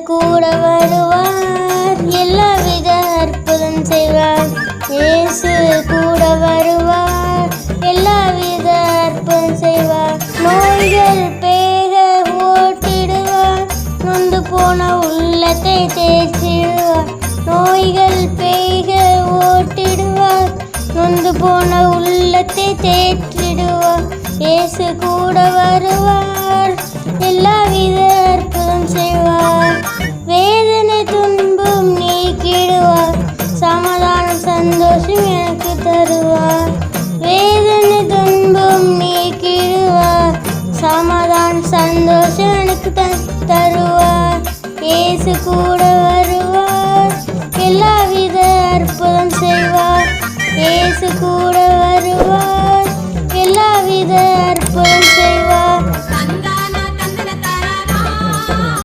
கூட வருவார், எல்லாவித அற்புதம் செய்வார். இயேசு கூட வருவார், எல்லாவித அற்புதம் செய்வார். நோய்கள் பேக ஓட்டிடுவார், நொந்து போன உள்ளத்தை தேற்றிடுவார். நோய்கள் பேக ஓட்டிடுவார், நொந்து போன உள்ளத்தை தேற்றிடுவார். இயேசு கூட வருவார், எல்லாவித அற்புதம் செய்வார். வேதனை துன்பம் நீக்கிடுவார், சமாதானம் சந்தோஷம் எனக்கு தருவார். வேதனை துன்பம் நீக்கிடுவார், சமாதானம் சந்தோஷம் எனக்கு தருவார். இயேசு கூட